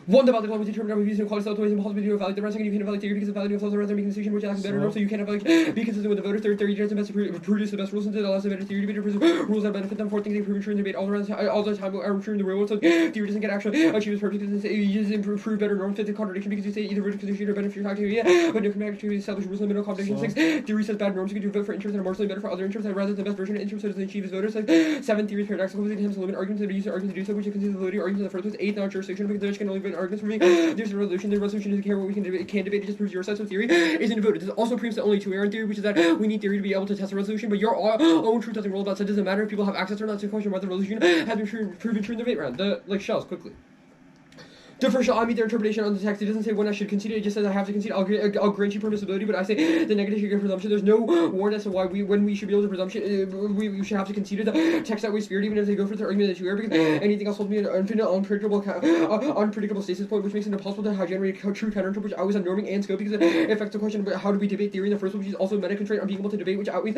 One, the ballot was determined by using quality ways impossible to evaluate the rest. You can evaluate theory because the value of flows around making a decision which acts better enough, so you can't evaluate. Be consistent with the voter. Third, theory doesn't best produce the best rules and it allows the better theory to be rules that benefit them. Fourth, things they prove true in debate all the time are true in the real world. So theory doesn't get actually achieve its purpose because it uses improve better norms. Fifth, the contradiction because you say either vote because you should or benefit your criteria, but no compact to establish rules in the middle contradiction. Six, theory says bad norms you can do vote for interests that are marginally better for other interests rather than the best version of interests so doesn't achieve its voters. Seven, theory is paradoxical because it attempts to limit arguments that are used in arguments to do so, which you can see the validity of arguments in the first place. Eight, non-jurisdiction because the judge can only limit arguments for me. There's a resolution. The resolution doesn't care what we can debate. It just proves your side. So theory isn't a vote. It also proves that only two error in theory, which is that we need theory to be able to test a resolution. But your own truth doesn't roll about. So it doesn't matter if people have access or not to question whether the resolution has been proven true in the debate round. The shells quickly. Differential, I meet their interpretation on the text. It doesn't say when I should concede it. It just says I have to concede. I'll grant you permissibility, but I say the negative should get presumption. There's no warrant as to why when we should be able to presumption. We should have to concede it. The text that way spirit, even if they go for the argument that you error, because anything else will be an infinite, unpredictable stasis point, which makes it impossible to generate true counterinterpret, which always on norming and scope, because it affects the question about how do we debate theory in the first place, which is also a meta constraint on being able to debate, which outweighs,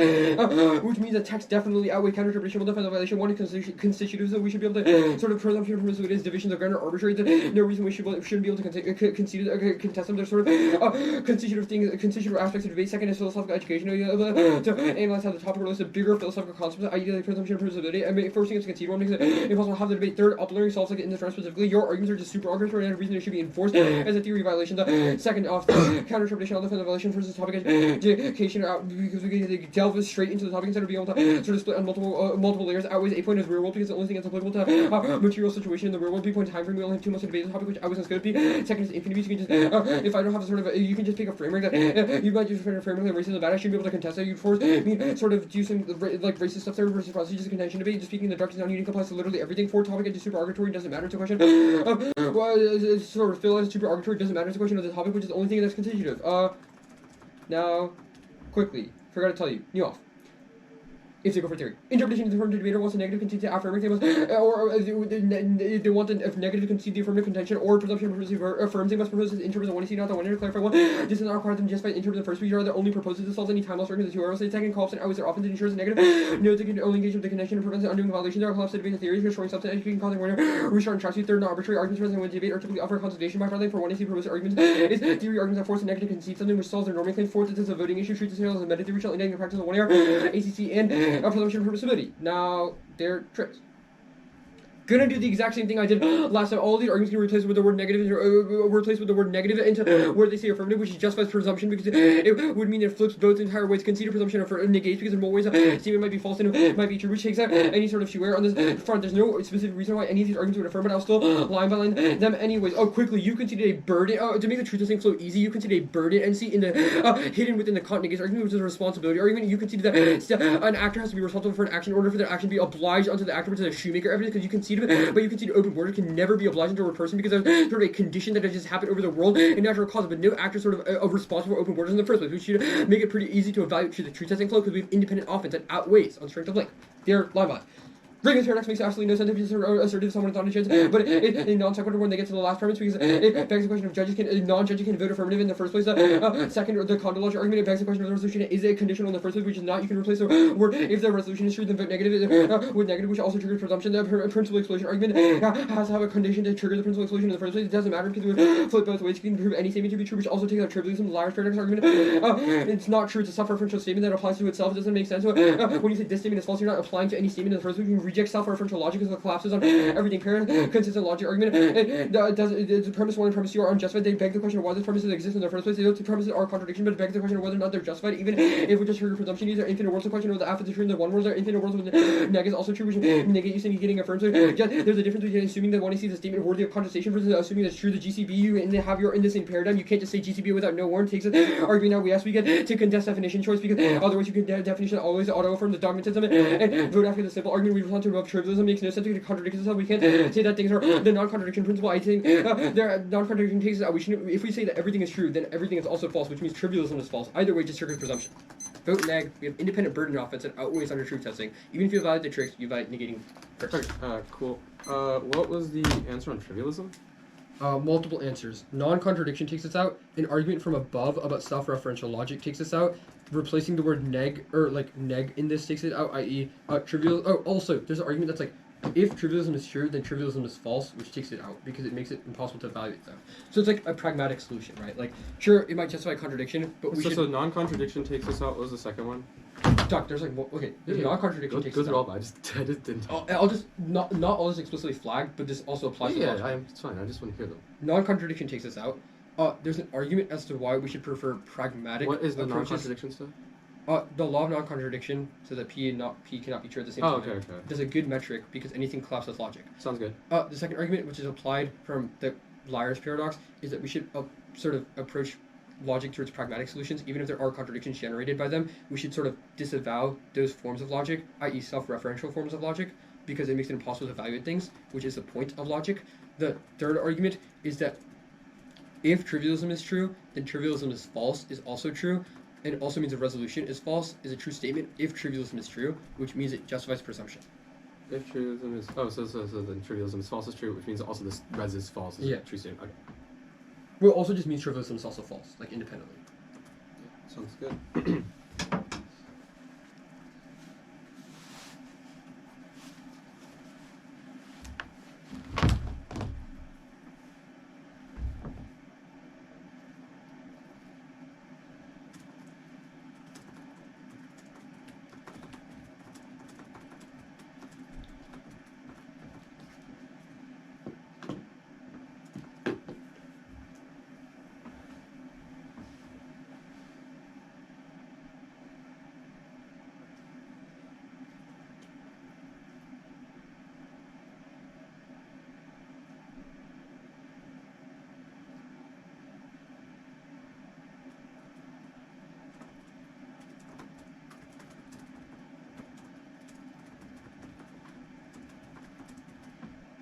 which means that text definitely outweighs counterinterpretation will defend the violation. One is constitutive, so we should be able to sort of presumption permissibility is divisions of ground are arbitrary. No reason we shouldn't be able to contest them. There's sort of constitutive things, constitutive aspects of debate. Second is philosophical education to analyze how the topic relates to bigger philosophical concepts, i.e. presumption of permissibility. And first thing is to concede one makes it impossible to have the debate. Third, uplearning solves like in this round specifically. Your arguments are just super arbitrary and have reason they should be enforced as a theory violation. The second off counter-interpretation on the violation versus topic education because we delve straight into the topic instead of being able to sort of split on multiple layers. Outweighs 8 point is real world because the only thing that's applicable to material situation in the real world. B point time frame we only have 2 months to debate the topic, which I was going to be. Second is infinity. You can just if I don't have a sort of you can just pick a framework that you might just pick a framework that racism bad. I shouldn't be able to contest that. You'd force me sort of do some like racist stuff there versus procedures of contention debate. Just speaking the doctrine non unique applies to literally everything. For topic is super arbitrary doesn't matter to question. It's sort of feel as super arbitrary doesn't matter to question of the topic, which is the only thing that's constitutive. Now quickly forgot to tell you new off. If they go for theory. Interpretation of the affirmative debater wants a negative concede to affirmative, or they want a negative concede the affirmative contention, or presumption affirms they must propose in terms of one to not the one to clarify one. This does not require them just by in terms of the first speech, rather only proposes to solve any time loss argument. The two arrows say second collapse and always are often ensures a negative. Note they can only engage with the connection and prevents undoing violation. There are collapse to debate the theory, destroying substance, educating causing winner, restart and trust you. Third, not arbitrary arguments present when debate are typically offer consultation by filing for one to proposed arguments. Is theory arguments that force a negative concede something which solves their normal claim. Fourth, it is a voting issue, treats the sales as a meta theory, shall indicate practice of one error, ACC and presumption permissibility. Now, they're tricks. Gonna do the exact same thing I did last time. All these arguments can be replaced with the word negative, into where they say affirmative, which is justifies presumption because it would mean it flips both entire ways. Concede presumption or negates because in more ways a statement might be false and it might be true, which takes out any sort of swear on this front. There's no specific reason why any of these arguments would affirm, but I'll still line by line them anyways. Oh, quickly, you conceded a burden to make the truth thing flow easy. You conceded a burden and see in the hidden within the negation argument, which is a responsibility argument. You conceded that an actor has to be responsible for an action in order for their action to be obliged unto the actor, which is a shoemaker evidence because you conceded. But you concede open border can never be obliged to a person because there's sort of a condition that has just happened over the world and natural cause, but no actor sort of responsible for open borders in the first place, which should make it pretty easy to evaluate the truth testing flow because we have independent offense that outweighs on strength of link. They're line by. Bringing this paradox makes absolutely no sense if you assertive someone is not a chance, but in non-sequitur when they get to the last premise because it begs the question of non-judges can vote affirmative in the first place. Second, the condology argument, it begs the question of the resolution is it conditional in the first place, which is not. You can replace the word if the resolution is true, then vote negative with negative, which also triggers presumption. The principal explosion argument has to have a condition to trigger the principal explosion in the first place. It doesn't matter because it would flip both ways. You can prove any statement to be true, which also takes out trivialism. The Liar's paradox argument, it's not true. It's a self-referential statement that applies to itself. It doesn't make sense. When you say this statement is false, you're not applying to any statement in the first place. You can rejects self-referential logic because it collapses on everything parent, consistent logic argument. The premise 1 and premise 2 are unjustified. They beg the question of why those premises exist in the first place. The two premises are contradiction, but beg the question of whether or not they're justified. Even if we just trigger presumption, these are infinite worlds. The question of the after the true in the one world are infinite worlds with neg is also true, which negate you getting affirmed. So there's a difference between assuming that one sees a statement worthy of contestation versus assuming that's true. The GCB and have your in the same paradigm. You can't just say GCB without no warrant. Takes it arguing now we get to contest definition choice because otherwise you can definition always auto affirm the dogmatism and vote after the simple argument we respond to above trivialism makes no sense to contradict itself. We can't say that things are the non-contradiction principle. I think their non-contradiction takes out. We should if we say that everything is true, then everything is also false, which means trivialism is false. Either way, just trigger presumption. Vote neg. We have independent burden offense that outweighs under truth testing. Even if you validate the tricks, you validate negating first. Cool. What was the answer on trivialism? Multiple answers. Non-contradiction takes us out. An argument from above about self-referential logic takes us out. Replacing the word neg or like neg in this takes it out, i.e. Trivial. Oh, also there's an argument that's like if trivialism is true, then trivialism is false, which takes it out because it makes it impossible to evaluate them. So it's like a pragmatic solution, right? Like sure, it might justify contradiction, but so non-contradiction takes us out. What was the second one? Doc, there's like there's non-contradiction takes us out. I just didn't. I'll just not all this explicitly flagged, but this also applies to logic. It's fine. I just want to hear them. Non-contradiction takes us out. There's an argument as to why we should prefer pragmatic What is the approaches. non-contradiction stuff? The law of non-contradiction, so that P cannot be true at the same time. Okay. There's a good metric because anything collapses with logic. Sounds good. The second argument, which is applied from the liar's paradox, is that we should sort of approach logic towards pragmatic solutions, even if there are contradictions generated by them. We should sort of disavow those forms of logic, i.e. self-referential forms of logic, because it makes it impossible to evaluate things, which is the point of logic. The third argument is that if trivialism is true, then trivialism is false is also true, and it also means a resolution is false is a true statement if trivialism is true, which means it justifies presumption. If trivialism is so then trivialism is false is true, which means also this res is false is a true statement. Okay. Well, it also just means trivialism is also false, like independently. Yeah, sounds good.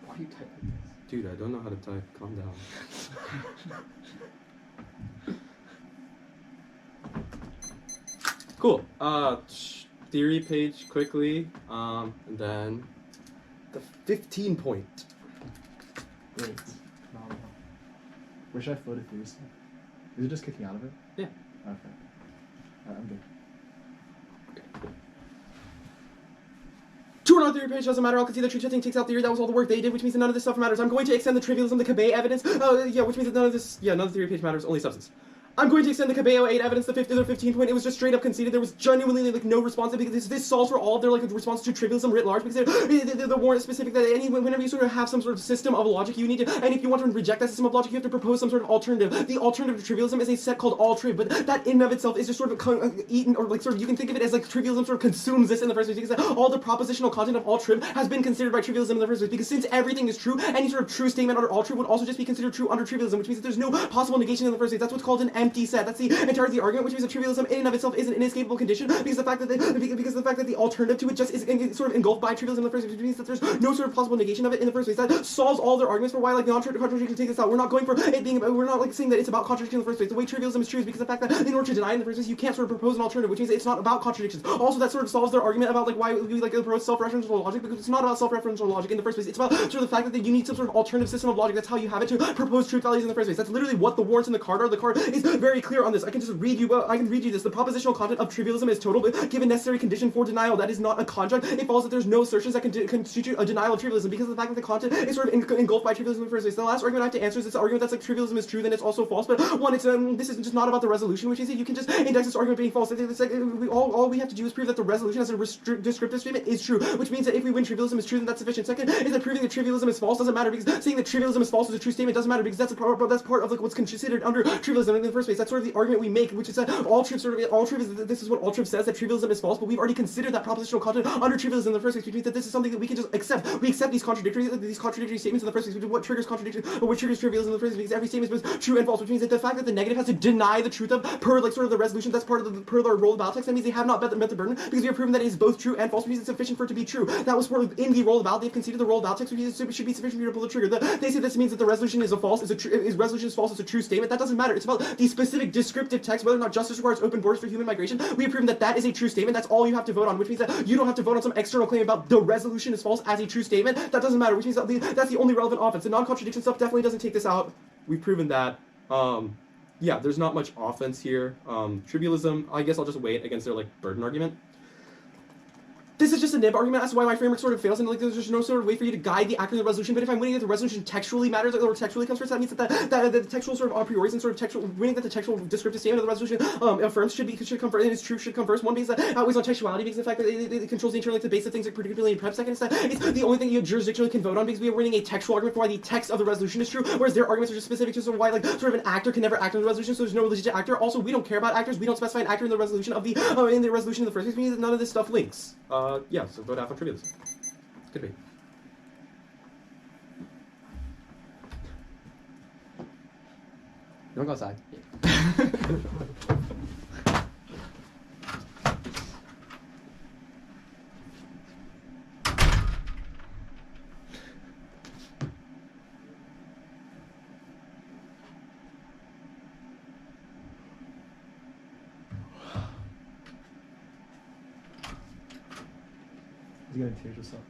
Why are you typing this? Dude, I don't know how to type. Calm down. Cool. Theory page quickly. And then the 15 point. Great. Phenomenal. Where should I float a theory stuff? Is it just kicking out of it? Yeah. Okay. Alright, I'm good. True or not theory page doesn't matter. I'll concede that truth testing takes out theory. That was all the work they did, which means that none of this stuff matters. I'm going to extend the trivialism, the Cabet evidence. Which means that none of the theory page matters. Only substance. I'm going to extend the Cabello 8 evidence, the 15 point. It was just straight up conceded. There was genuinely like no response because this solves for all of their like response to trivialism writ large because the warrant is specific that whenever you sort of have some sort of system of logic, you need to, and if you want to reject that system of logic, you have to propose some sort of alternative. The alternative to trivialism is a set called all triv, but that in and of itself is just sort of eaten or like sort of you can think of it as like trivialism sort of consumes this in the first place because all the propositional content of all triv has been considered by trivialism in the first place because since everything is true, any sort of true statement under all triv would also just be considered true under trivialism, which means that there's no possible negation in the first place. That's what's called an empty set. That's the entirety of the argument, which means that trivialism in and of itself is an inescapable condition because the fact that the alternative to it just is sort of engulfed by trivialism in the first place, which means that there's no sort of possible negation of it in the first place. That solves all their arguments for why like the contradiction takes this out. We're not going for it being we're not like saying that it's about contradiction in the first place. The way trivialism is true is because the fact that in order to deny it in the first place, you can't sort of propose an alternative, which means it's not about contradictions. Also, that sort of solves their argument about like why we like approach self-referential logic because it's not about self-referential logic in the first place. It's about sort of the fact that you need some sort of alternative system of logic. That's how you have it to propose truth values in the first place. That's literally what the warrants in the card are. The card is very clear on this. I can just read you. I can read you this. The propositional content of trivialism is total, but given necessary condition for denial, that is not a contract. It follows that there's no assertions that can constitute a denial of trivialism because of the fact that the content is sort of engulfed by trivialism in the first place. The last argument I have to answer is this argument that's like trivialism is true, then it's also false. But one, it's this is just not about the resolution, which is that you can just index this argument being false. It's like all we have to do is prove that the resolution as a descriptive statement is true, which means that if we win trivialism is true, then that's sufficient. Second is that proving that trivialism is false doesn't matter because saying that trivialism is false is a true statement doesn't matter because that's part of like what's considered under trivialism in the first place. That's sort of the argument we make, which is that all truth is this is what all truth says, that trivialism is false, but we've already considered that propositional content under trivialism in the first place, which means that this is something that we can just accept. We accept these contradictory statements in the first place, which is what triggers contradiction or what triggers trivialism in the first place, because every statement is true and false, which means that the fact that the negative has to deny the truth of per like sort of the resolution that's part of the per the role of ballot text, that means they have not met the burden because we have proven that it is both true and false, which means it's sufficient for it to be true. That was sort of in the role of ballot. They've conceded the role of ballot text, which means it should be sufficient for you to pull the trigger. They say this means that the resolution is a false, resolution is false, it's a true statement. That doesn't matter. It's about the specific descriptive text, whether or not justice requires open borders for human migration. We have proven that that is a true statement. That's all you have to vote on, which means that you don't have to vote on some external claim about the resolution is false as a true statement. That doesn't matter, which means that that's the only relevant offense. The non-contradiction stuff definitely doesn't take this out. We've proven that. Yeah, there's not much offense here. Trivialism, I guess I'll just wait against their like burden argument. This is just a nib argument. That's why my framework sort of fails, and like there's just no sort of way for you to guide the actor in the resolution. But if I'm winning that the resolution textually matters, or textually comes first, that means that the textual sort of a priori and sort of textual winning that the textual descriptive statement of the resolution affirms should come first, and it's true should come first. One, because that outweighs on textuality, because the fact that it controls the internal like the base of things, like particularly in prep. Second, is that it's the only thing you jurisdictionally can vote on, because we are winning a textual argument for why the text of the resolution is true, whereas their arguments are just specific to sort of why like sort of an actor can never act on the resolution. So there's no legit actor. Also, we don't care about actors. We don't specify an actor in the resolution of the in the resolution in the first place, meaning that none of this stuff links. Yeah. So vote out for trivialism. Could be. Don't go outside. You gonna tear yourself.